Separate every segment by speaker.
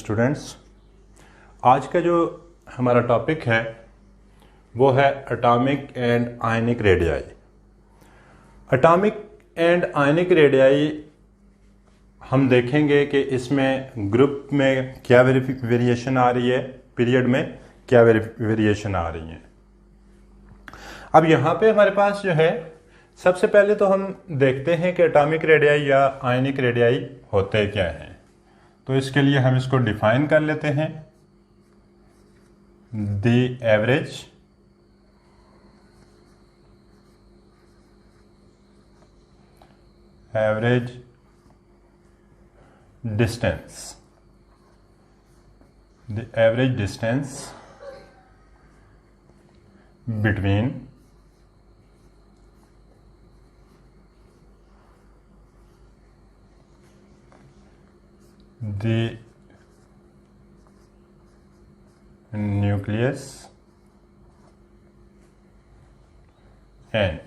Speaker 1: Students, आज का जो हमारा टॉपिक है वो है atomic and ionic radii. Atomic and ionic radii हम देखेंगे कि इसमें ग्रुप में क्या वेरिएशन आ रही है, पीरियड में क्या वेरिएशन आ रही है। अब यहाँ पे हमारे पास जो है सबसे पहले तो हम देखते हैं कि एटॉमिक रेडियाई या आयनिक रेडियाई होते क्या हैं। तो इसके लिए हम इसको डिफाइन कर लेते हैं। The average distance, the average distance between the nucleus and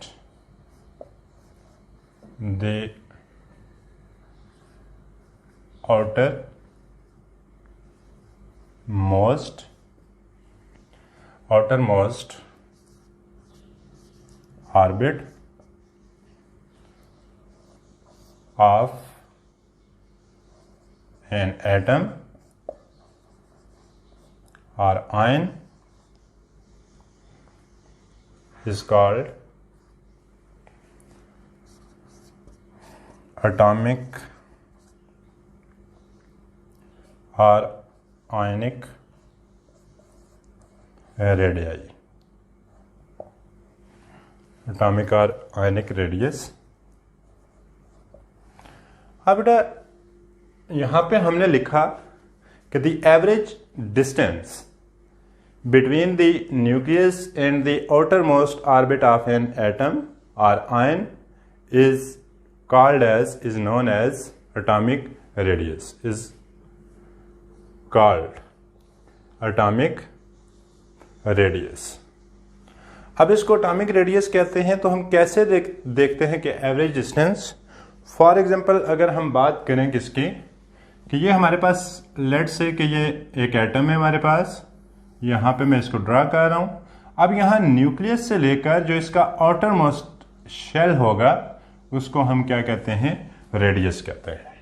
Speaker 1: the outermost orbit of an atom or ion is called atomic or ionic radii. Atomic और आयनिक रेडियस। अब बेटा यहाँ पे हमने लिखा कि the average distance between the nucleus and the outermost orbit of an atom और ion is known as atomic radius, is called atomic radius. अब इसको एटॉमिक रेडियस कहते हैं तो हम कैसे देखते हैं कि एवरेज डिस्टेंस। फॉर एग्जांपल अगर हम बात करें किसकी, कि ये हमारे पास लेट से कि ये एक एटम है हमारे पास, यहाँ पे मैं इसको ड्रा कर रहा हूँ। अब यहाँ न्यूक्लियस से लेकर जो इसका आउटर मोस्ट शेल होगा उसको हम क्या कहते हैं, रेडियस कहते हैं।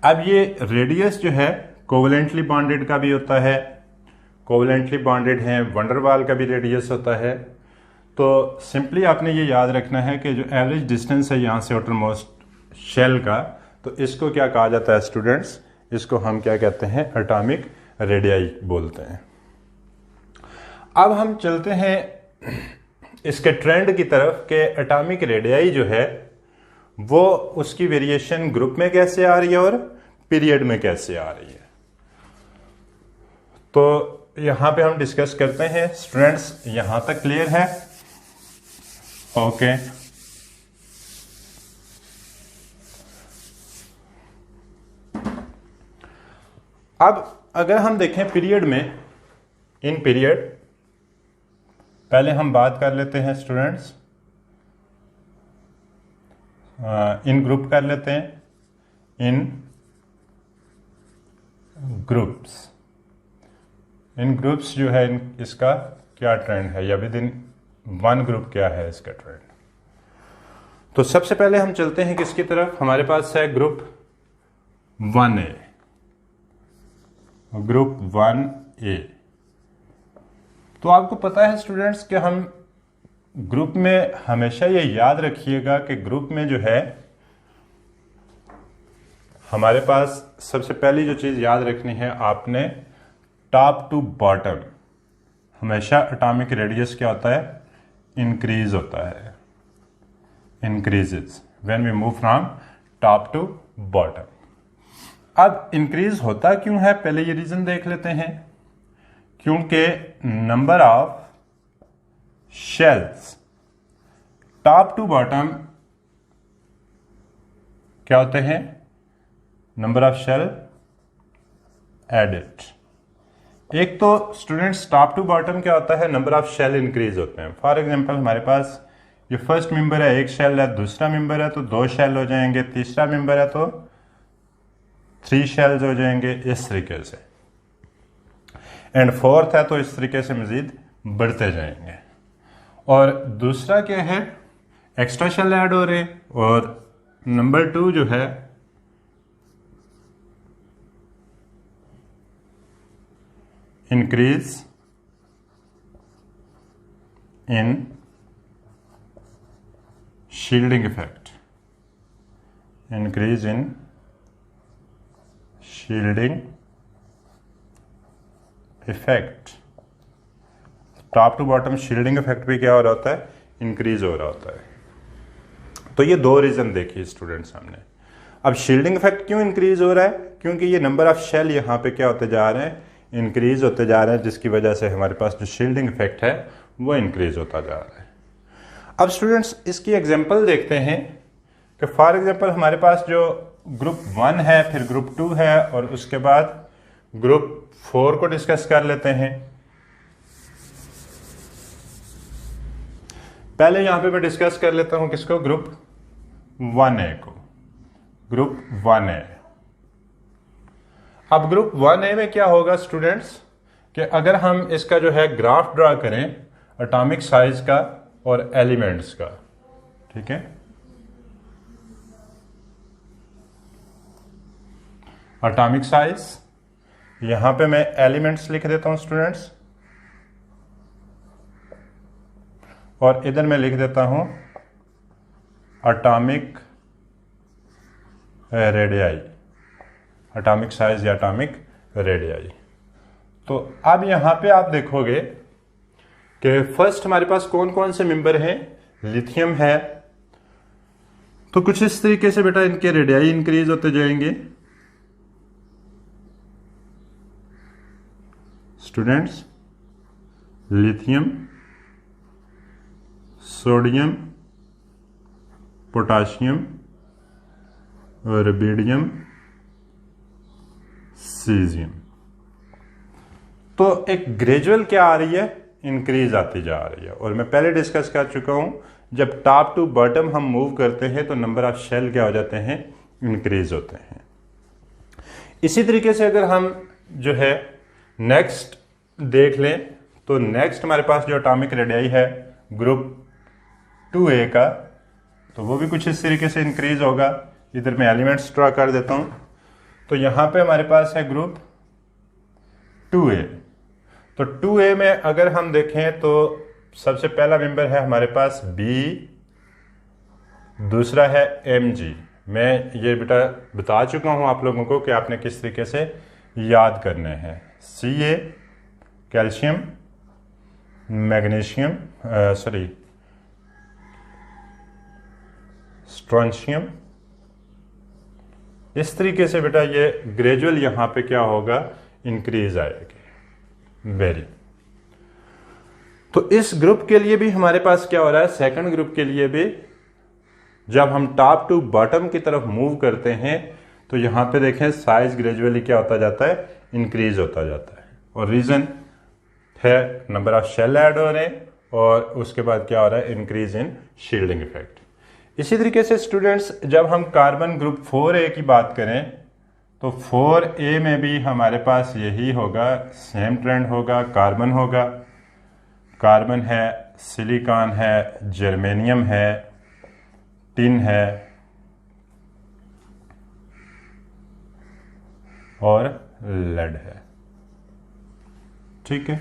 Speaker 1: अब ये रेडियस जो है कोवेलेंटली बॉन्डेड का भी होता है, कोवेलेंटली बॉन्डेड है, वंडरवाल का भी रेडियस होता है। तो सिंपली आपने ये याद रखना है कि जो एवरेज डिस्टेंस है यहाँ से आउटर मोस्ट शेल का, तो इसको क्या कहा जाता है स्टूडेंट्स, इसको हम क्या कहते हैं, एटॉमिक रेडियाई बोलते हैं। अब हम चलते हैं इसके ट्रेंड की तरफ कि एटॉमिक रेडियाई जो है वो उसकी वेरिएशन ग्रुप में कैसे आ रही है और पीरियड में कैसे आ रही है। तो यहां पे हम डिस्कस करते हैं स्टूडेंट्स, यहां तक क्लियर है? ओके। अब अगर हम देखें पीरियड में, इन पीरियड, पहले हम बात कर लेते हैं स्टूडेंट्स, इन ग्रुप कर लेते हैं, इन ग्रुप्स। इन ग्रुप्स जो है इसका क्या ट्रेंड है या विद इन वन ग्रुप क्या है इसका ट्रेंड। तो सबसे पहले हम चलते हैं किसकी तरफ, हमारे पास है ग्रुप 1A। ग्रुप 1A, तो आपको पता है स्टूडेंट्स कि हम ग्रुप में हमेशा ये याद रखिएगा कि ग्रुप में जो है हमारे पास सबसे पहली जो चीज याद रखनी है आपने, टॉप टू बॉटम हमेशा एटॉमिक रेडियस क्या होता है, इंक्रीज होता है, increases when we move from top to bottom. अब इंक्रीज होता क्यों है, पहले ये रीजन देख लेते हैं। क्योंकि number of shells top to bottom क्या होते हैं, नंबर ऑफ शेल एडेड। एक तो स्टूडेंट्स टॉप टू बॉटम क्या होता है, नंबर ऑफ शेल इंक्रीज होते हैं। फॉर एग्जांपल हमारे पास ये फर्स्ट मेंबर है, एक शेल है, दूसरा मेंबर है तो 2 शेल हो जाएंगे, तीसरा मेंबर है तो 3 शेल्स हो जाएंगे इस तरीके से, एंड 4th है तो इस तरीके से मजीद बढ़ते जाएंगे। और दूसरा क्या है, एक्स्ट्रा शेल ऐड हो रहे हैं। और नंबर 2 जो है increase in shielding effect, increase in shielding effect. Top to bottom shielding effect भी क्या हो रहा होता है, इंक्रीज हो रहा होता है। तो ये 2 रीजन देखिए स्टूडेंट सामने। अब शील्डिंग इफेक्ट क्यों इंक्रीज हो रहा है, क्योंकि ये नंबर ऑफ शेल यहाँ पे क्या होते जा रहे हैं, इंक्रीज होते जा रहे हैं, जिसकी वजह से हमारे पास जो शील्डिंग इफेक्ट है वो इंक्रीज होता जा रहा है। अब स्टूडेंट्स इसकी एग्जांपल देखते हैं कि फॉर एग्जांपल हमारे पास जो ग्रुप 1 है, फिर ग्रुप 2 है, और उसके बाद ग्रुप 4 को डिस्कस कर लेते हैं। पहले यहां पे मैं डिस्कस कर लेता हूं किसको, ग्रुप 1A को। ग्रुप 1A, अब ग्रुप 1A में क्या होगा स्टूडेंट्स कि अगर हम इसका जो है ग्राफ ड्रा करें एटॉमिक साइज का और एलिमेंट्स का, ठीक है, एटॉमिक साइज, यहां पे मैं एलिमेंट्स लिख देता हूं स्टूडेंट्स, और इधर मैं लिख देता हूं एटॉमिक रेडियाई, एटॉमिक साइज या एटॉमिक रेडियाई। तो अब यहां पे आप देखोगे कि फर्स्ट हमारे पास कौन कौन से मेंबर हैं, लिथियम है, तो कुछ इस तरीके से बेटा इनके रेडियाई इंक्रीज होते जाएंगे students. Lithium, sodium, potassium, rubidium, caesium. तो एक ग्रेजुअल क्या आ रही है, इंक्रीज आती जा रही है। और मैं पहले डिस्कस कर चुका हूं, जब टॉप टू बॉटम हम मूव करते हैं तो नंबर ऑफ शेल क्या हो जाते हैं, इंक्रीज होते हैं। इसी तरीके से अगर हम जो है नेक्स्ट देख लें, तो नेक्स्ट हमारे पास जो एटॉमिक रेडियाई है ग्रुप 2A का, तो वो भी कुछ इस तरीके से इंक्रीज होगा। इधर मैं एलिमेंट्स ड्रा कर देता हूं, तो यहां पे हमारे पास है ग्रुप 2A। तो 2A में अगर हम देखें तो सबसे पहला मेंबर है हमारे पास B, दूसरा है Mg। मैं ये बेटा बता चुका हूं आप लोगों को कि आपने किस तरीके से याद करने हैं। Ca calcium, magnesium, strontium. इस तरीके से बेटा ये ग्रेजुअल यहां पे क्या होगा, इंक्रीज आएगी। वेरी, तो इस ग्रुप के लिए भी हमारे पास क्या हो रहा है, सेकंड ग्रुप के लिए भी जब हम टॉप टू बॉटम की तरफ मूव करते हैं तो यहां पे देखें साइज ग्रेजुअली क्या होता जाता है, इंक्रीज होता जाता है। और रीजन है नंबर ऑफ शेल ऐड हो रहे हैं, और उसके बाद क्या हो रहा है, इंक्रीज इन शील्डिंग इफेक्ट। इसी तरीके से स्टूडेंट्स जब हम कार्बन ग्रुप 4A की बात करें तो 4A में भी हमारे पास यही होगा, सेम ट्रेंड होगा, कार्बन होगा, कार्बन है, सिलिकॉन है, जर्मेनियम है, टिन है और लेड है, ठीक है।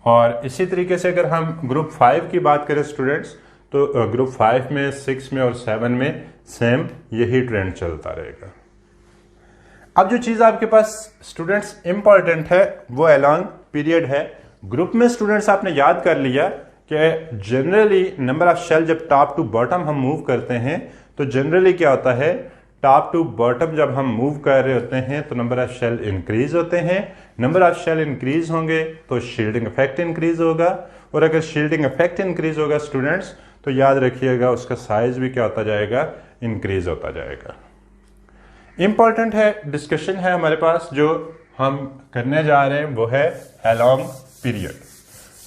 Speaker 1: और इसी तरीके से अगर हम ग्रुप 5 की बात करें स्टूडेंट्स, तो ग्रुप 5 में, 6 में और 7 में सेम यही ट्रेंड चलता रहेगा। अब जो चीज आपके पास स्टूडेंट्स इंपॉर्टेंट है वो अलोंग पीरियड है। ग्रुप में स्टूडेंट्स आपने याद कर लिया कि जनरली नंबर ऑफ शेल जब टॉप टू बॉटम हम मूव करते हैं तो जनरली क्या होता है, टॉप टू बॉटम जब हम मूव कर रहे होते हैं तो नंबर ऑफ शेल इंक्रीज होते हैं। नंबर ऑफ शेल इंक्रीज होंगे तो शील्डिंग इफेक्ट इंक्रीज होगा, और अगर शील्डिंग इफेक्ट इंक्रीज होगा स्टूडेंट्स तो याद रखिएगा उसका साइज भी क्या होता जाएगा, इंक्रीज होता जाएगा। इंपॉर्टेंट है, डिस्कशन है हमारे पास जो हम करने जा रहे हैं वो है अलोंग पीरियड।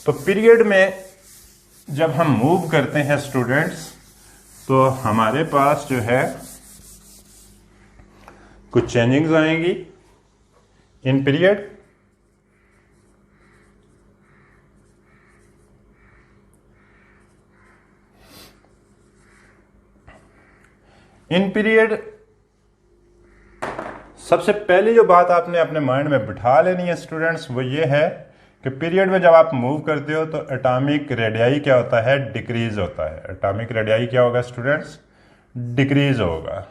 Speaker 1: तो पीरियड में जब हम मूव करते हैं स्टूडेंट्स तो हमारे पास जो है कुछ चेंजिंग्स आएंगी इन पीरियड। इन पीरियड सबसे पहली जो बात आपने अपने माइंड में बिठा लेनी है स्टूडेंट्स, वो ये है कि पीरियड में जब आप मूव करते हो तो एटॉमिक रेडियाई क्या होता है, डिक्रीज होता है। एटॉमिक रेडियाई क्या होगा स्टूडेंट्स, डिक्रीज होगा,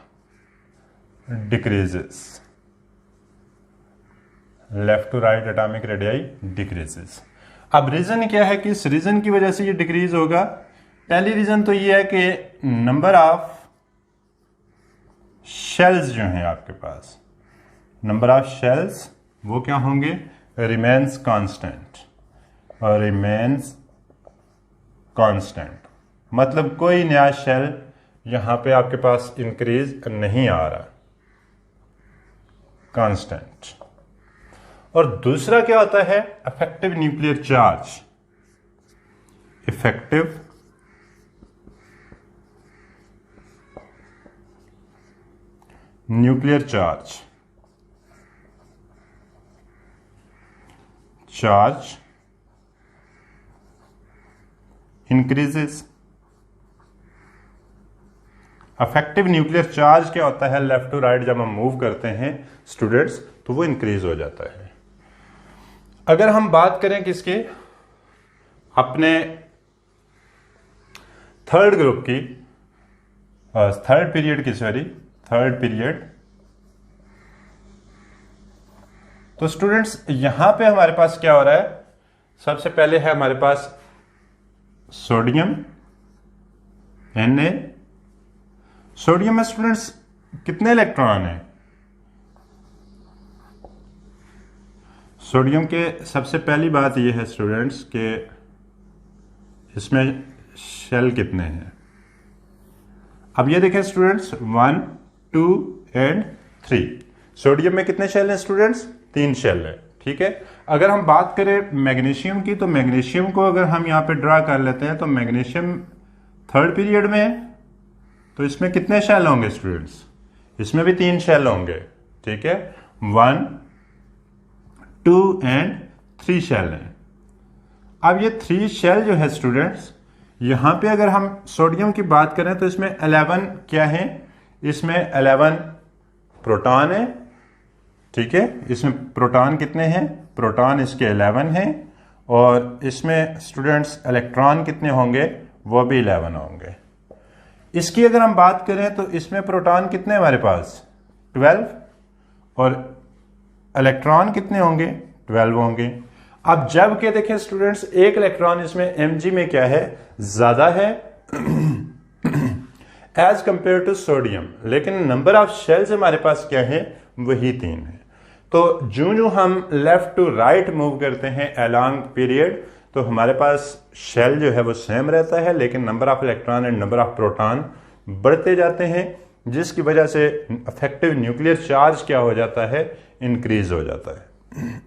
Speaker 1: decreases. Left to right atomic radii decreases. अब रीजन क्या है कि इस रीजन की वजह से ये डिक्रीज होगा। पहली रीजन तो ये है कि नंबर ऑफ शेल्स जो हैं आपके पास, नंबर ऑफ शेल्स वो क्या होंगे, रिमेन्स कांस्टेंट। और रिमेन्स कांस्टेंट मतलब कोई नया शेल यहां पे आपके पास इंक्रीज नहीं आ रहा, कांस्टेंट। और दूसरा क्या होता है, effective nuclear charge. Effective nuclear charge, charge increases. Affective nuclear charge क्या होता है, लेफ्ट टू राइट जब हम मूव करते हैं स्टूडेंट्स तो वो इंक्रीज हो जाता है। अगर हम बात करें किसके, अपने थर्ड ग्रुप की, थर्ड पीरियड की, सॉरी थर्ड पीरियड, तो स्टूडेंट्स यहां पे हमारे पास क्या हो रहा है, सबसे पहले है हमारे पास सोडियम Na। सोडियम में स्टूडेंट्स कितने इलेक्ट्रॉन हैं, सोडियम के सबसे पहली बात यह है स्टूडेंट्स कि इसमें शेल कितने हैं। अब ये देखें स्टूडेंट्स 1, 2 एंड 3। सोडियम में कितने शेल हैं स्टूडेंट्स, 3 शेल है, ठीक है। अगर हम बात करें मैग्नीशियम की, तो मैग्नीशियम को अगर हम यहाँ पे ड्रा कर लेते हैं तो मैग्नीशियम थर्ड पीरियड में है, तो इसमें कितने शेल होंगे स्टूडेंट्स, इसमें भी 3 शेल होंगे, ठीक है। 1, 2 एंड 3 शेल हैं। अब ये 3 शेल जो है स्टूडेंट्स, यहां पे अगर हम सोडियम की बात करें तो इसमें 11 क्या है, इसमें 11 प्रोटॉन है, ठीक है। इसमें प्रोटॉन कितने हैं, प्रोटॉन इसके 11 हैं। और इसमें स्टूडेंट्स इलेक्ट्रॉन कितने होंगे, वो भी 11 होंगे। इसकी अगर हम बात करें तो इसमें प्रोटॉन कितने हमारे पास, 12, और इलेक्ट्रॉन कितने होंगे, 12 होंगे। अब जब के देखें स्टूडेंट्स एक इलेक्ट्रॉन इसमें Mg में क्या है, ज्यादा है एज कंपेयर टू सोडियम, लेकिन नंबर ऑफ शेल्स हमारे पास क्या है, वही 3 है। तो जो हम लेफ्ट टू राइट मूव करते हैं अलोंग पीरियड, तो हमारे पास शेल जो है वो सेम रहता है, लेकिन number of electron and number of proton बढ़ते जाते हैं, जिसकी वजह से इफेक्टिव न्यूक्लियर चार्ज क्या हो जाता है, इंक्रीज हो जाता है।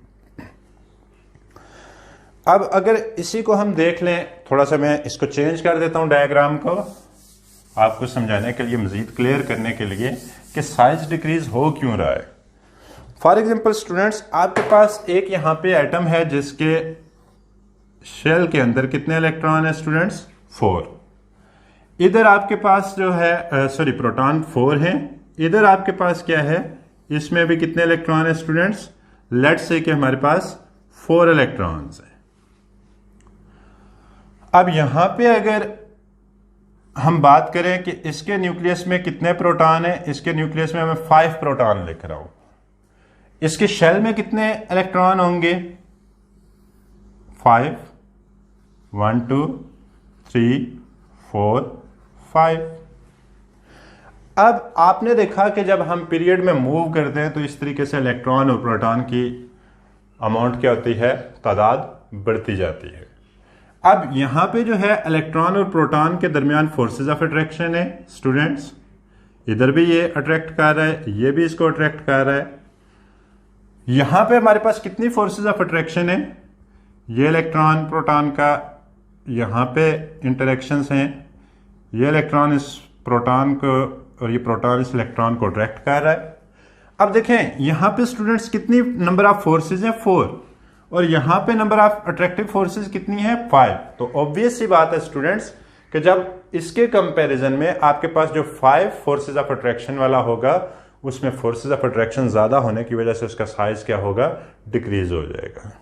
Speaker 1: अब अगर इसी को हम देख लें, थोड़ा सा मैं इसको चेंज कर देता हूं डायग्राम को, आपको समझाने के लिए, मजीद क्लियर करने के लिए कि साइज डिक्रीज हो क्यों रहा है। फॉर एग्जांपल स्टूडेंट्स, आपके पास एक यहां पे एटम है जिसके शेल के अंदर कितने इलेक्ट्रॉन है स्टूडेंट्स, 4। इधर आपके पास जो है सॉरी प्रोटॉन 4 है, इधर आपके पास क्या है, इसमें भी कितने इलेक्ट्रॉन है स्टूडेंट्स, लेट्स से कि हमारे पास 4 इलेक्ट्रॉन्स हैं। अब यहां पे अगर हम बात करें कि इसके न्यूक्लियस में कितने प्रोटॉन है, इसके न्यूक्लियस में मैं 5 प्रोटॉन लिख रहा हूं। इसके शेल में कितने इलेक्ट्रॉन होंगे, 5, 1, 2, 3, 4, 5। अब आपने देखा कि जब हम पीरियड में मूव करते हैं तो इस तरीके से इलेक्ट्रॉन और प्रोटॉन की अमाउंट क्या होती है, तादाद बढ़ती जाती है। अब यहां पे जो है इलेक्ट्रॉन और प्रोटॉन के दरमियान फोर्सेस ऑफ अट्रैक्शन है स्टूडेंट्स, इधर भी ये अट्रैक्ट कर रहा है, ये भी इसको अट्रैक्ट कर रहा है। यहां पे हमारे पास कितनी फोर्सेस ऑफ अट्रैक्शन है, ये इलेक्ट्रॉन प्रोटॉन का यहां पे इंटरेक्शंस हैं, ये इलेक्ट्रॉन इस प्रोटॉन को और ये प्रोटॉन इस इलेक्ट्रॉन को अट्रैक्ट कर रहा है। अब देखें यहां पे स्टूडेंट्स कितनी नंबर ऑफ फोर्सेज हैं 4, और यहां पे नंबर ऑफ अट्रैक्टिव फोर्सेज कितनी है 5। तो ऑब्वियस सी बात है स्टूडेंट्स कि जब इसके कंपैरिजन में आपके पास जो 5 फोर्सेज ऑफ अट्रैक्शन वाला होगा उसमें फोर्सेज ऑफ अट्रैक्शन ज्यादा होने की वजह से उसका साइज क्या होगा, डिक्रीज हो जाएगा।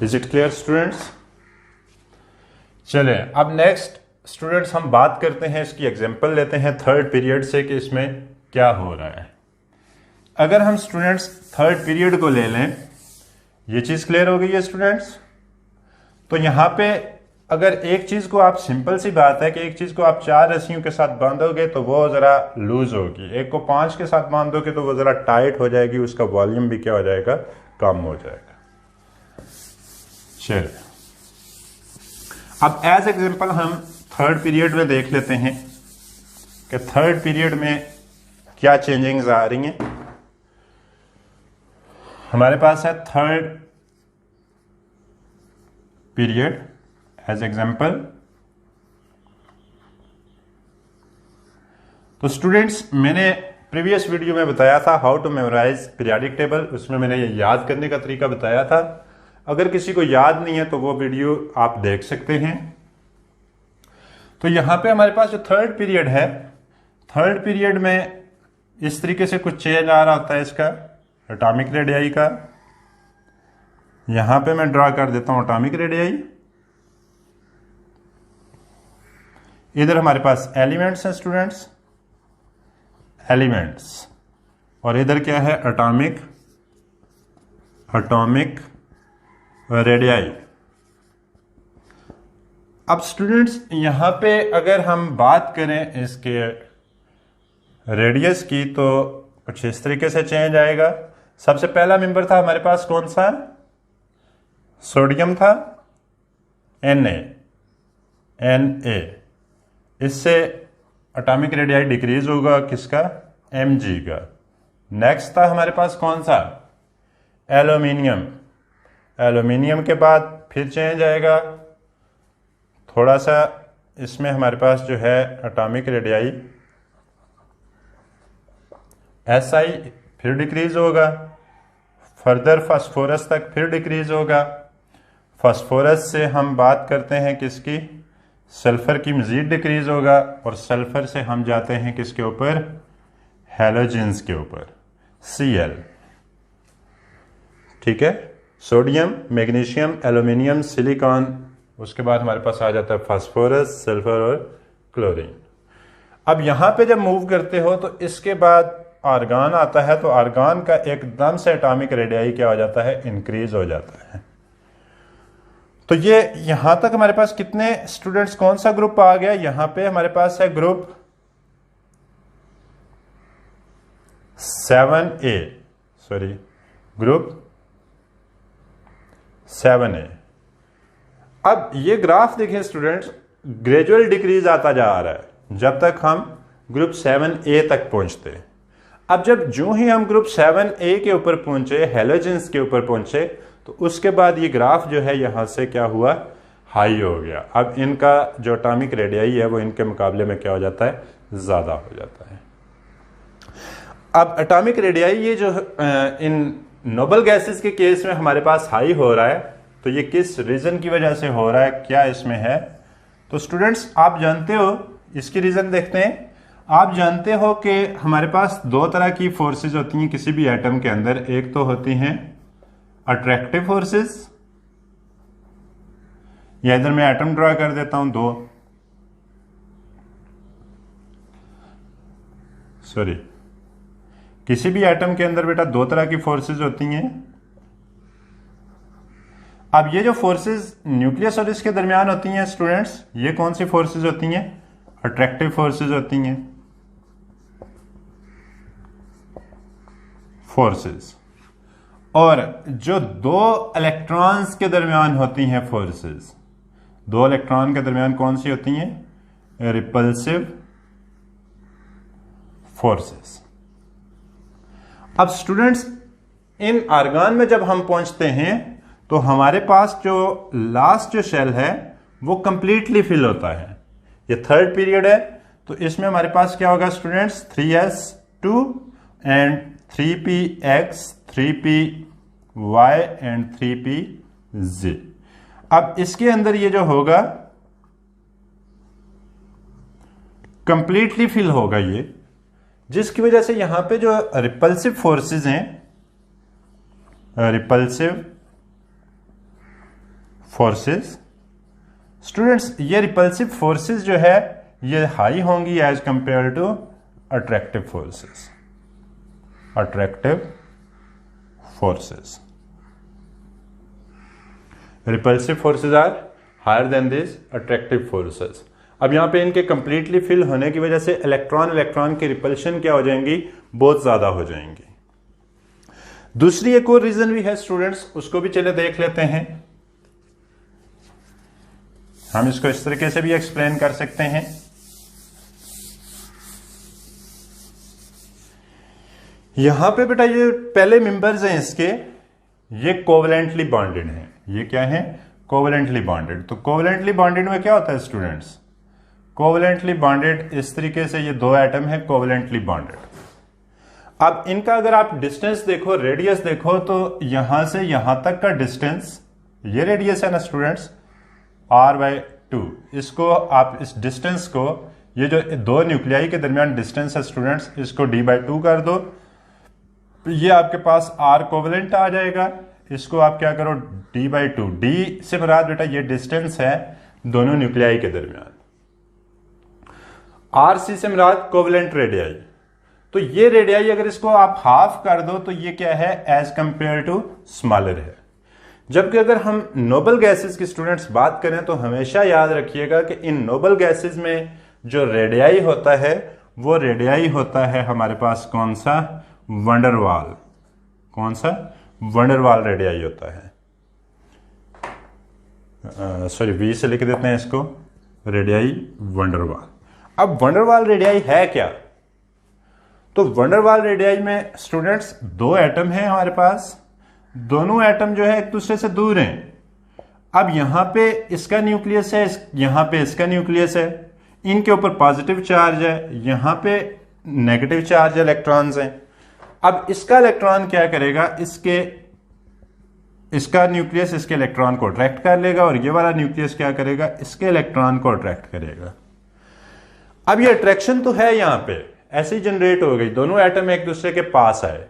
Speaker 1: Is it clear students? चले अब नेक्स्ट स्टूडेंट्स हम बात करते हैं, इसकी एग्जांपल लेते हैं थर्ड पीरियड से कि इसमें क्या हो रहा है। अगर हम स्टूडेंट्स थर्ड पीरियड को ले लें, ये चीज क्लियर हो गई है स्टूडेंट्स। तो यहां पे अगर एक चीज को आप, सिंपल सी बात है कि एक चीज को आप 4 रस्सियों के साथ बांधोगे तो वो जरा लूज होगी, एक को 5 के साथ बांधोगे तो वो जरा टाइट हो जाएगी, उसका वॉल्यूम भी क्या हो जाएगा, कम हो जाएगा। चलिए अब एज एग्जांपल हम थर्ड पीरियड में देख लेते हैं कि थर्ड पीरियड में क्या चेंजिंग्स आ रही हैं। हमारे पास है थर्ड पीरियड एज एग्जांपल। तो स्टूडेंट्स मैंने प्रीवियस वीडियो में बताया था how to memorize periodic table, उसमें मैंने ये याद करने का तरीका बताया था। अगर किसी को याद नहीं है तो वो वीडियो आप देख सकते हैं। तो यहां पे हमारे पास जो थर्ड पीरियड है, थर्ड पीरियड में इस तरीके से कुछ चेंज आ रहा होता है इसका एटॉमिक रेडियाई का। यहां पे मैं ड्रा कर देता हूं एटॉमिक रेडियाई। इधर हमारे पास एलिमेंट्स हैं स्टूडेंट्स, एलिमेंट्स, और इधर क्या है एटॉमिक रेडियाई। अब स्टूडेंट्स यहां पे अगर हम बात करें इसके रेडियस की तो कुछ इस तरीके से चेंज आएगा। सबसे पहला मेंबर था हमारे पास कौन सा, सोडियम था, Na, इससे एटॉमिक रेडियाई डिक्रीज होगा किसका, Mg का। नेक्स्ट था हमारे पास कौन सा, एल्यूमिनियम। एल्यूमिनियम के बाद फिर चेंज आएगा थोड़ा सा, इसमें हमारे पास जो है एटॉमिक रेडियाई Si फिर डिक्रीज होगा, फर्दर फास्फोरस तक फिर डिक्रीज होगा। फास्फोरस से हम बात करते हैं किसकी, सल्फर की मजीद डिक्रीज होगा, और सल्फर से हम जाते हैं किसके ऊपर, हैलोजेंस के ऊपर, Cl। ठीक है, सोडियम, मैग्नीशियम, एल्यूमिनियम, सिलिकॉन, उसके बाद हमारे पास आ जाता है फास्फोरस, सल्फर और क्लोरीन। अब यहां पे जब मूव करते हो तो इसके बाद आर्गन आता है, तो आर्गन का एकदम से एटॉमिक रेडियाई क्या हो जाता है, इंक्रीज हो जाता है। तो ये यहां तक हमारे पास कितने स्टूडेंट्स, कौन सा ग्रुप आ गया, यहां पे हमारे पास है group 7A, sorry group 7A। अब ये ग्राफ देखें स्टूडेंट्स, ग्रेजुअल डिक्रीज आता जा रहा है जब तक हम ग्रुप 7A तक पहुंचते हैं। अब जब जो ही हम ग्रुप 7A के ऊपर पहुंचे, हैलोजेंस के ऊपर पहुंचे, तो उसके बाद ये ग्राफ जो है यहां से क्या हुआ, हाई हो गया। अब इनका जो एटॉमिक रेडियाई है वो इनके मुकाबले में क्या हो जाता है, ज्यादा हो जाता है। अब एटॉमिक रेडियाई ये जो इन नोबल गैसेस के केस में हमारे पास हाई हो रहा है, तो ये किस रीजन की वजह से हो रहा है, क्या इसमें है। तो स्टूडेंट्स आप जानते हो, इसकी रीजन देखते हैं। आप जानते हो कि हमारे पास दो तरह की फोर्सेज होती हैं किसी भी एटम के अंदर। एक तो होती हैं अट्रैक्टिव फोर्सेस, या इधर मैं एटम ड्रा कर देता हूं दो, सॉरी, किसी भी एटम के अंदर बेटा दो तरह की फोर्सेज होती हैं। अब ये जो फोर्सेज न्यूक्लियस और इसके दरमियान होती हैं स्टूडेंट्स, ये कौन सी फोर्सेज होती हैं, अट्रैक्टिव फोर्सेज होती हैं, फोर्सेज। और जो दो इलेक्ट्रॉन्स के दरमियान होती हैं फोर्सेस, दो इलेक्ट्रॉन के दरमियान कौन सी होती हैं, रिपल्सिव फोर्सेस। अब स्टूडेंट्स इन आर्गन में जब हम पहुंचते हैं तो हमारे पास जो लास्ट जो शेल है वो कंप्लीटली फिल होता है। ये थर्ड पीरियड है, तो इसमें हमारे पास क्या होगा students, 3s 2 and 3px, 3py and 3pz। अब इसके अंदर ये जो होगा कंप्लीटली फिल होगा ये, जिसकी वजह से यहां पे जो रिपल्सिव फोर्सेस हैं, रिपल्सिव फोर्सेस स्टूडेंट्स, ये रिपल्सिव फोर्सेस जो है ये हाई होंगी as compare to attractive forces. Attractive forces, repulsive forces are higher than this attractive forces. अब यहां पे इनके कंप्लीटली फिल होने की वजह से इलेक्ट्रॉन की रिपल्शन क्या हो जाएंगी, बहुत ज्यादा हो जाएंगी। दूसरी एक और रीजन भी है स्टूडेंट्स, उसको भी चले देख लेते हैं। हम इसको इस तरीके से भी एक्सप्लेन कर सकते हैं। यहां पे बेटा ये पहले मेंबर्स हैं इसके, ये कोवलेंटली बॉन्डेड हैं। ये क्या है, कोवलेंटली बॉन्डेड। तो कोवलेंटली बॉन्डेड में क्या होता है स्टूडेंट्स, कोवलेंटली बॉन्डेड इस तरीके से ये दो एटम है कोवलेंटली बॉन्डेड। अब इनका अगर आप डिस्टेंस देखो, रेडियस देखो, तो यहां से यहां तक का डिस्टेंस, ये रेडियस है ना स्टूडेंट्स, r/2। इसको आप इस डिस्टेंस को, ये जो दो न्यूक्लियाई के दरमियान डिस्टेंस है स्टूडेंट्स, इसको d/2 कर दो, ये आपके पास r कोवलेंट आ जाएगा। इसको आप क्या करो, d/2, d से मुराद बेटा ये डिस्टेंस है दोनों न्यूक्लियाई के दरमियान, rc से मुराद कोवलेंट रेडियाई। तो ये रेडियाई अगर इसको आप हाफ कर दो तो ये क्या है, एज कंपेयर टू स्मॉलर है। जबकि अगर हम नोबल गैसेस की स्टूडेंट्स बात करें तो हमेशा याद रखिएगा कि इन नोबल गैसेस में जो रेडियाई होता है वो रेडियाई होता है हमारे पास कौन सा, वंडरवाल। कौन सा, वंडरवाल रेडियाई होता है। सॉरी वी से लिख देते हैं इसको, रेडियाई वंडरवाल। अब वंडरवाल रेडियाई है क्या, तो वंडरवाल रेडियाई में स्टूडेंट्स दो एटम हैं हमारे पास, दोनों एटम जो है एक दूसरे से दूर हैं। अब यहां पे इसका न्यूक्लियस है, यहां पे इसका न्यूक्लियस है, इनके ऊपर पॉजिटिव चार्ज है, यहां पे नेगेटिव चार्ज इलेक्ट्रॉन्स हैं। अब इसका इलेक्ट्रॉन क्या करेगा, इसका न्यूक्लियस इसके इलेक्ट्रॉन को अट्रैक्ट कर लेगा और ये वाला न्यूक्लियस क्या करेगा, इसके इलेक्ट्रॉन को अट्रैक्ट करेगा। अब ये अट्रैक्शन तो है यहां पे, ऐसे ही जनरेट हो गई, दोनों एटम एक दूसरे के पास आए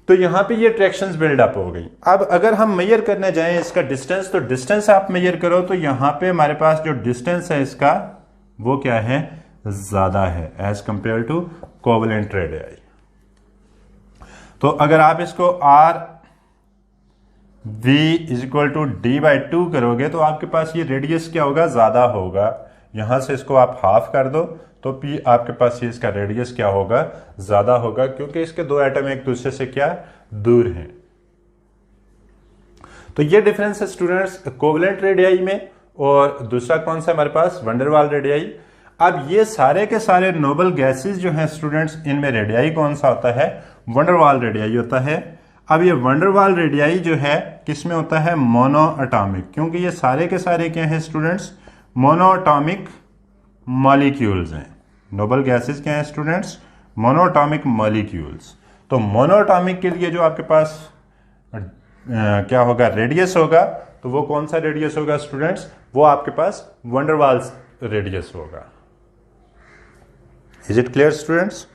Speaker 1: तो यहां पे ये अट्रैक्शंस बिल्डअप हो गई। अब अगर हम मेजर करने जाएं इसका डिस्टेंस, तो डिस्टेंस आप मेजर करो तो यहां पे हमारे पास जो डिस्टेंस है इसका वो क्या है, ज्यादा है as compare to covalent radii. तो अगर आप इसको RV = d/2 करोगे तो आपके पास ये रेडियस क्या होगा, ज्यादा होगा। यहां से इसको आप हाफ कर दो तो भी आपके पास ये इसका रेडियस क्या होगा, ज्यादा होगा, क्योंकि इसके दो एटम एक दूसरे से क्या दूर हैं। तो ये डिफरेंस है स्टूडेंट्स कोवलेंट रेडियाई में। और दूसरा कौन सा हमारे पास, वंडरवाल रेडियाई। अब ये सारे के सारे नोबल गैसेस जो हैं स्टूडेंट्स, इनमें रेडियाई कौन सा होता है, वंडरवाल रेडियाई होता है। अब ये वंडरवाल रेडियाई जो है किसमें होता है, मोनो एटॉमिक, क्योंकि ये सारे के सारे क्या हैं स्टूडेंट्स, मोनो एटॉमिक मॉलिक्यूल्स हैं। नोबल गैसेस क्या हैं स्टूडेंट्स, मोनो एटॉमिक मॉलिक्यूल्स। तो मोनो एटॉमिक के लिए जो आपके पास क्या होगा, रेडियस होगा, तो वो कौन सा रेडियस होगा स्टूडेंट्स, वो आपके पास वंडरवाल रेडियस होगा। Is it clear students?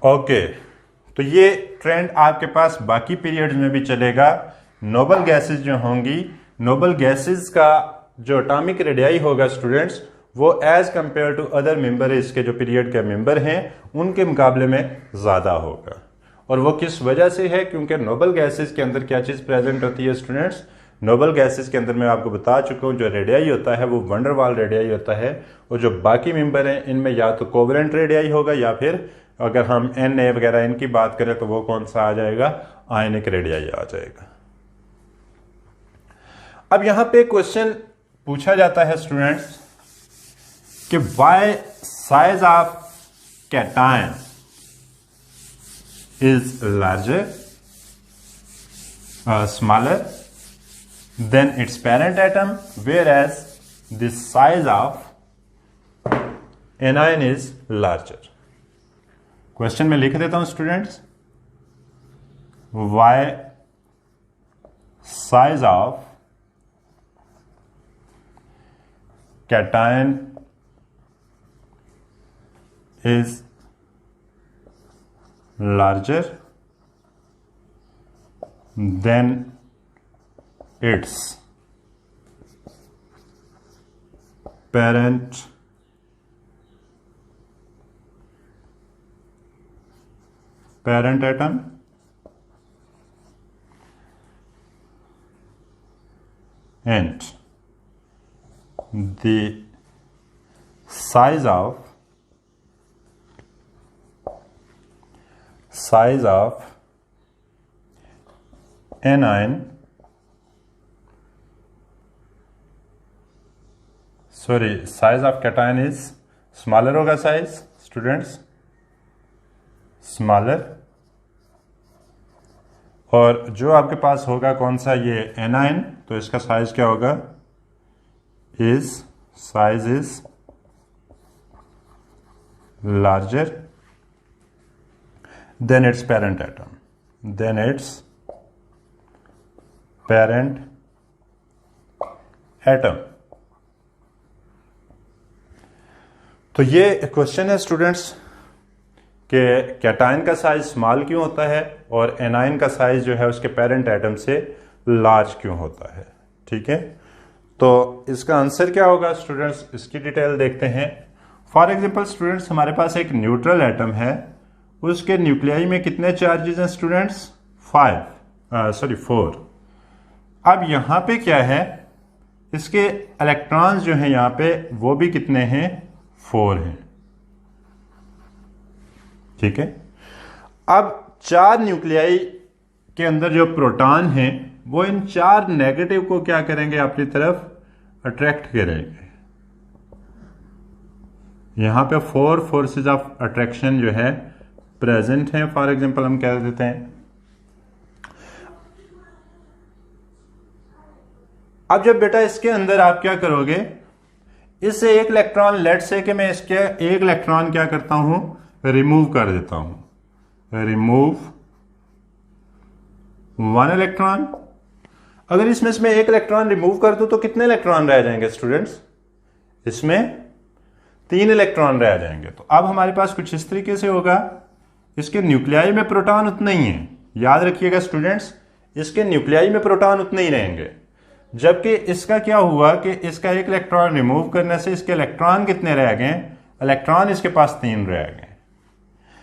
Speaker 1: Okay, तो ये ट्रेंड आपके पास बाकी पीरियड्स में भी चलेगा। नोबल गैसेस जो होंगी, नोबल गैसेस का जो एटॉमिक रेडियाई होगा स्टूडेंट्स, वो as compare to other member, इसके जो पीरियड के मेंबर हैं उनके मुकाबले में ज्यादा होगा। और वो किस वजह से है, क्योंकि नोबल गैसेस के अंदर क्या चीज प्रेजेंट होती है स्टूडेंट्स, नोबल गैसेस के अंदर मैं आपको बता चुका हूं जो रेडियाई होता है वो वंडरवाल रेडियाई होता है। और जो बाकी मेंबर हैं इनमें या तो कोवलेंट रेडियाई होगा, या फिर अगर हम Na वगैरह इनकी बात करें तो वो कौन सा आ जाएगा, आयनिक रेडियाई आ जाएगा। अब यहां पे क्वेश्चन पूछा जाता है स्टूडेंट्स कि why size of cation is larger smaller than its parent atom, whereas the size of anion is larger. Question में लिख देता हूं students, why size of cation is larger than its parent atom, and the size of anion, size of cation is smaller होगा size students, smaller, और जो आपके पास होगा कौन सा, ये एनाइन, तो इसका साइज क्या होगा, size is larger than its parent atom, तो ये क्वेश्चन है स्टूडेंट्स कि कैटायन का साइज स्मॉल क्यों होता है और एनाइन का साइज जो है उसके पेरेंट एटम से लार्ज क्यों होता है। ठीक है, तो इसका आंसर क्या होगा स्टूडेंट्स, इसकी डिटेल देखते हैं। फॉर एग्जांपल स्टूडेंट्स, हमारे पास एक न्यूट्रल एटम है, उसके न्यूक्लियाई में कितने चार्जेस हैं स्टूडेंट्स, 4। अब यहां पे क्या है, इसके इलेक्ट्रॉन्स जो हैं यहां पे वो भी कितने हैं, 4 हैं। ठीक है, अब 4 न्यूक्लियाई के अंदर जो प्रोटॉन हैं वो इन 4 नेगेटिव को क्या करेंगे, अपनी तरफ अट्रैक्ट करेंगे। यहां पे 4 फोर्सेस ऑफ अट्रैक्शन जो है प्रेजेंट हैं। फॉर एग्जांपल हम कह देते हैं, अब जब बेटा इसके अंदर आप क्या करोगे, इससे एक इलेक्ट्रॉन, लेट से कि मैं इसके एक इलेक्ट्रॉन क्या करता हूं, रिमूव कर देता हूं, रिमूव 1 इलेक्ट्रॉन। अगर इसमें एक इलेक्ट्रॉन रिमूव कर दूं तो कितने इलेक्ट्रॉन रह जाएंगे स्टूडेंट्स, इसमें 3 इलेक्ट्रॉन रह जाएंगे। तो अब हमारे पास कुछ इस तरीके से होगा, इसके न्यूक्लियाई में प्रोटॉन उतने ही हैं, याद रखिएगा स्टूडेंट्स, इसके न्यूक्लियाई में प्रोटॉन उतने ही रहेंगे, जबकि इसका क्या हुआ कि इसका एक इलेक्ट्रॉन रिमूव करने से इसके इलेक्ट्रॉन कितने रह गए, इलेक्ट्रॉन इसके पास 3 रह गए।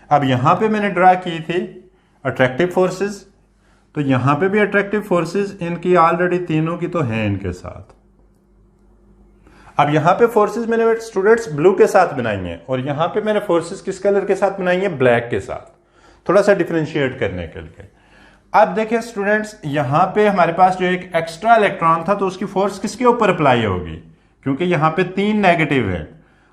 Speaker 1: अब यहां पे मैंने ड्रा की थी अट्रैक्टिव फोर्सेस, तो यहां पे भी अट्रैक्टिव फोर्सेस इनकी ऑलरेडी तीनों की तो है इनके साथ। अब यहां पे फोर्सेस मैंने स्टूडेंट्स ब्लू के साथ बनाई हैं, और यहां पे मैंने फोर्सेस किस कलर के साथ बनाई हैं, ब्लैक के साथ, थोड़ा सा डिफरेंशिएट करने के लिए। अब देखिए स्टूडेंट्स, यहां पे हमारे पास जो एक एक्स्ट्रा इलेक्ट्रॉन था तो उसकी फोर्स किसके ऊपर अप्लाई होगी, क्योंकि यहां पे 3 नेगेटिव है।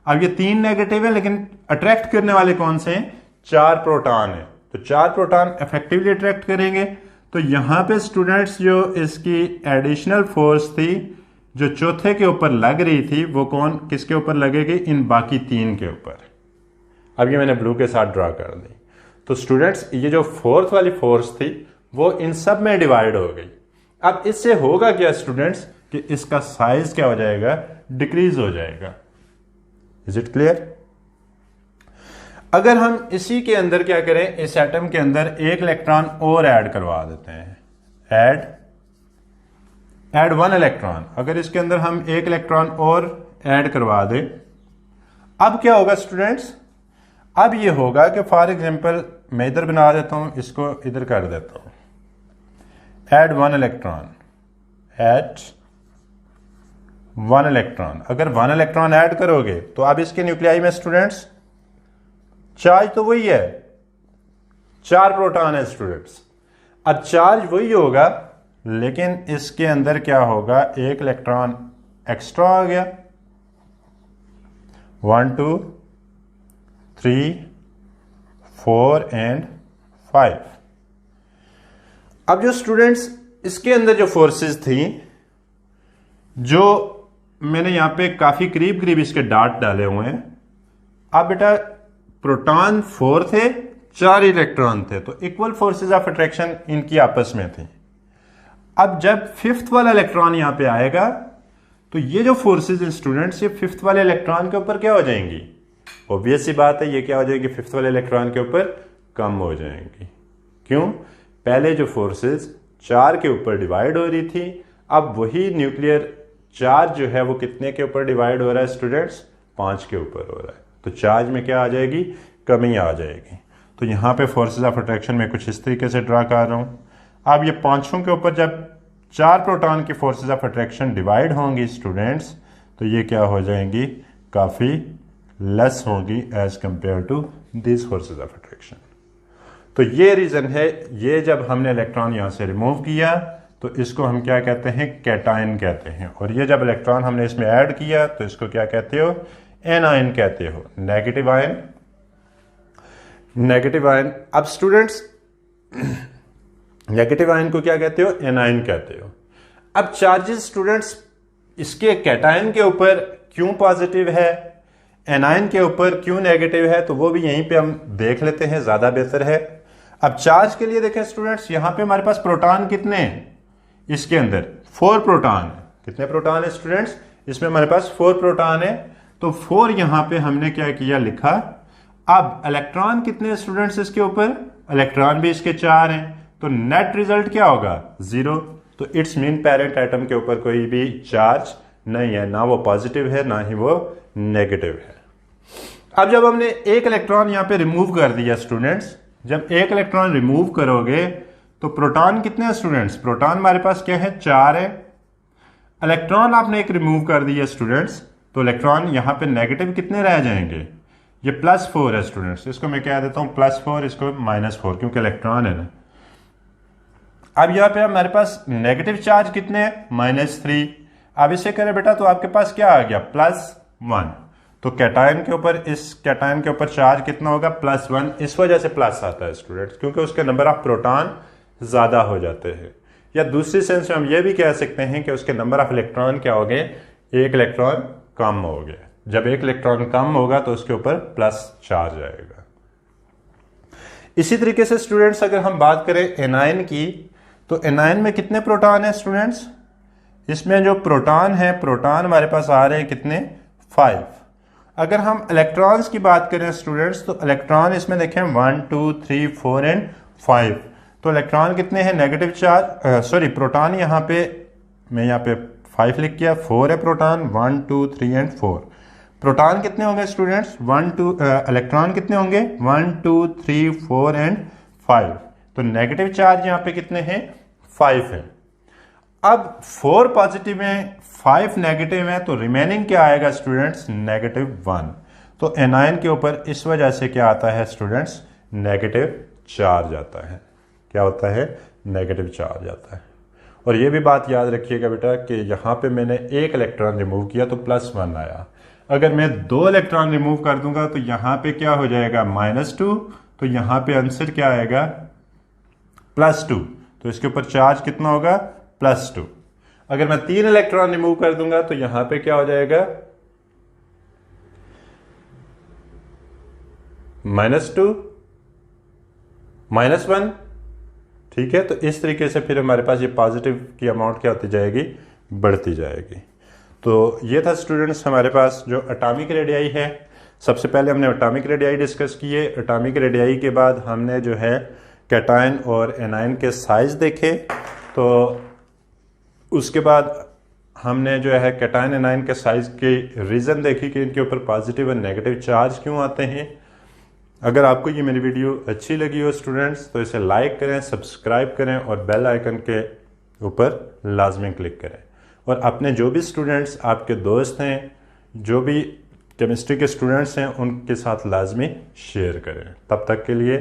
Speaker 1: अब ये 3 नेगेटिव है, लेकिन अट्रैक्ट करने वाले कौन से हैं, 4 प्रोटॉन है, तो 4 प्रोटॉन इफेक्टिवली अट्रैक्ट करेंगे। तो यहां पे स्टूडेंट्स जो इसकी एडिशनल फोर्स थी जो चौथे के ऊपर लग रही थी, वो कौन, किसके ऊपर लगेगी, इन बाकी 3 के ऊपर। अब ये मैंने ब्लू के साथ ड्रा कर दी। तो स्टूडेंट्स, ये जो 4th वाली फोर्स थी वो इन सब में डिवाइड हो गई। अब इससे होगा क्या स्टूडेंट्स, कि इसका साइज क्या हो जाएगा, डिक्रीज हो जाएगा। Is it clear. अगर हम इसी के अंदर क्या करें, इस एटम के अंदर एक इलेक्ट्रॉन और ऐड करवा देते हैं, ऐड 1 इलेक्ट्रॉन, अगर इसके अंदर हम एक इलेक्ट्रॉन और ऐड करवा दें, अब क्या होगा स्टूडेंट्स, अब ये होगा कि फॉर एग्जांपल मैं इधर बना देता हूं, इसको इधर कर देता हूं, ऐड 1 इलेक्ट्रॉन, ऐड 1 इलेक्ट्रॉन। अगर 1 इलेक्ट्रॉन ऐड करोगे तो अब इसके न्यूक्लियाई में स्टूडेंट्स चार्ज तो वही है, 4 प्रोटॉन है स्टूडेंट्स। अब चार्ज वही होगा, लेकिन इसके अंदर क्या होगा, एक इलेक्ट्रॉन एक्स्ट्रा आ गया, 1 2 3 4 एंड 5। अब जो स्टूडेंट्स इसके अंदर जो फोर्सेस थी, जो मैंने यहां पे काफी करीब करीब इसके डॉट डाले हुए हैं। अब बेटा प्रोटॉन 4 थे, 4 इलेक्ट्रॉन थे, तो इक्वल फोर्सेस ऑफ अट्रैक्शन इनकी आपस में थी। अब जब फिफ्थ वाला इलेक्ट्रॉन यहां पे आएगा तो ये जो फोर्सेस हैं स्टूडेंट्स, ये फिफ्थ वाले इलेक्ट्रॉन के ऊपर क्या हो जाएंगी? ऑब्वियस सी बात है, ये क्या हो जाएगी? फिफ्थ वाले इलेक्ट्रॉन के ऊपर कम हो जाएंगी। क्यों? पहले जो फोर्सेस 4 के ऊपर डिवाइड हो रही थी, अब वही न्यूक्लियर चार्ज जो है वो कितने के ऊपर डिवाइड हो रहा है स्टूडेंट्स? 5 के ऊपर हो रहा है। तो चार्ज में क्या आ जाएगी? कमी आ जाएगी। तो यहाँ पे फोर्सेस ऑफ अट्रैक्शन में कुछ इस तरीके से ड्रा कर रहा हूँ। अब ये पांचों के ऊपर जब 4 प्रोटॉन की फोर्सेस ऑफ अट्रैक्शन डिवाइड होंगी स्टूडेंट्स, तो ये क्या हो जाएंगी? काफ़ी लेस होगी as compare to this forces of attraction. तो ये रीज़न है, ये जब हमने इलेक्ट्रॉन यहाँ से रिमूव किया तो इसको हम क्या कहते हैं? कैटायन कहते हैं। और ये जब इलेक्ट्रॉन हमने इसमें ऐड किया तो इसको क्या कहते हो? एनायन कहते हो, नेगेटिव आयन। Negative ion. अब स्टूडेंट्स नेगेटिव आयन को क्या कहते हो? एनायन कहते हो। अब चार्जेस स्टूडेंट्स इसके कैटायन के ऊपर क्यों पॉजिटिव है, एनायन के ऊपर क्यों नेगेटिव है, तो वो भी यहीं पे हम देख लेते हैं, ज्यादा बेहतर है। अब चार्ज के लिए देखें स्टूडेंट्स, यहां पे हमारे पास प्रोटॉन कितने हैं? इसके अंदर 4 प्रोटॉन। कितने प्रोटॉन है स्टूडेंट्स? इसमें हमारे पास 4 प्रोटॉन है। तो 4 यहां पे हमने क्या किया? लिखा। अब इलेक्ट्रॉन कितने हैं स्टूडेंट्स इसके ऊपर? इलेक्ट्रॉन भी इसके 4 हैं। तो नेट रिजल्ट क्या होगा? 0। तो इट्स मीन पेरेंट एटम के ऊपर कोई भी चार्ज नहीं है, ना वो पॉजिटिव है ना ही वो नेगेटिव है। अब जब हमने एक इलेक्ट्रॉन यहां पे रिमूव कर दिया स्टूडेंट्स, जब एक इलेक्ट्रॉन रिमूव करोगे तो प्रोटॉन कितने हैं स्टूडेंट्स? प्रोटॉन हमारे पास क्या है? 4 है। इलेक्ट्रॉन आपने एक रिमूव कर दिया स्टूडेंट्स, तो इलेक्ट्रॉन यहां पे नेगेटिव कितने रह जाएंगे? ये +4 है स्टूडेंट्स। इसको मैं कह देता हूं +4, इसको -4, क्योंकि इलेक्ट्रॉन है ना। अब यहां पे हमारे पास नेगेटिव चार्ज कितने हैं? -3। अब इसे करें बेटा तो आपके पास क्या आ गया? +1। तो कैटायन के ऊपर, इस कैटायन के ऊपर चार्ज कितना होगा? +1। इस वजह से प्लस आता है स्टूडेंट्स, क्योंकि उसके नंबर ऑफ प्रोटॉन ज्यादा हो जाते हैं। या दूसरी सेंस में हम ये भी कह सकते हैं कि उसके नंबर ऑफ इलेक्ट्रॉन क्या हो गए? एक इलेक्ट्रॉन कम हो गया। जब एक इलेक्ट्रॉन कम होगा तो उसके ऊपर प्लस चार्ज आएगा। इसी तरीके से स्टूडेंट्स अगर हम बात करें एनायन की, तो एनायन में कितने प्रोटॉन है स्टूडेंट्स? इसमें जो प्रोटॉन है, प्रोटॉन हमारे पास आ रहे हैं कितने? 5। अगर हम इलेक्ट्रॉन्स की बात करें स्टूडेंट्स, तो इलेक्ट्रॉन इसमें देखें 1 2 3 4 एंड 5। तो इलेक्ट्रॉन कितने हैं? नेगेटिव चार्ज, सॉरी प्रोटॉन यहाँ पे मैं यहाँ पे 5 लिख किया, 4 है प्रोटॉन, 1 2 3 एंड 4। प्रोटॉन कितने होंगे स्टूडेंट्स? इलेक्ट्रॉन कितने होंगे? 1 2 3 4 एंड 5। तो नेगेटिव चार्ज यहाँ पे कितने हैं? 5 है। अब 4 पॉजिटिव है, 5 नेगेटिव है, तो रिमेनिंग क्या आएगा स्टूडेंट्स? -1। तो एनायन के ऊपर इस वजह से क्या आता है स्टूडेंट्स? नेगेटिव चार्ज आता है। क्या होता है? नेगेटिव चार्ज आता है। और ये भी बात याद रखिएगा बेटा कि यहाँ पे मैंने एक इलेक्ट्रॉन रिमूव किया तो +1 आया। अगर मैं 2 इलेक्ट्रॉन रिमूव कर दूंगा तो यहाँ पे क्या हो जाएगा? -2। तो यहाँ पे आंसर क्या आएगा? +2। तो इसके ऊपर चार्ज कितना होगा? +2। अगर मैं 3 इलेक्ट्रॉन रिमूव कर दूंगा तो यहां पे क्या हो जाएगा? -2 -1। ठीक है, तो इस तरीके से फिर हमारे पास ये पॉजिटिव की अमाउंट क्या होती जाएगी? बढ़ती जाएगी। तो ये था स्टूडेंट्स हमारे पास जो एटॉमिक रेडियाई है। सबसे पहले हमने एटॉमिक रेडियाई डिस्कस किए। एटॉमिक रेडियाई के बाद हमने जो है कैटायन और एनायन के साइज देखे। तो उसके बाद हमने जो है कैटायन एनायन के साइज के रीज़न देखी कि इनके ऊपर पॉजिटिव और नेगेटिव चार्ज क्यों आते हैं। अगर आपको ये मेरी वीडियो अच्छी लगी हो स्टूडेंट्स तो इसे लाइक करें, सब्सक्राइब करें और बेल आइकन के ऊपर लाजमी क्लिक करें। और अपने जो भी स्टूडेंट्स आपके दोस्त हैं, जो भी केमिस्ट्री के स्टूडेंट्स हैं, उनके साथ लाजमी शेयर करें। तब तक के लिए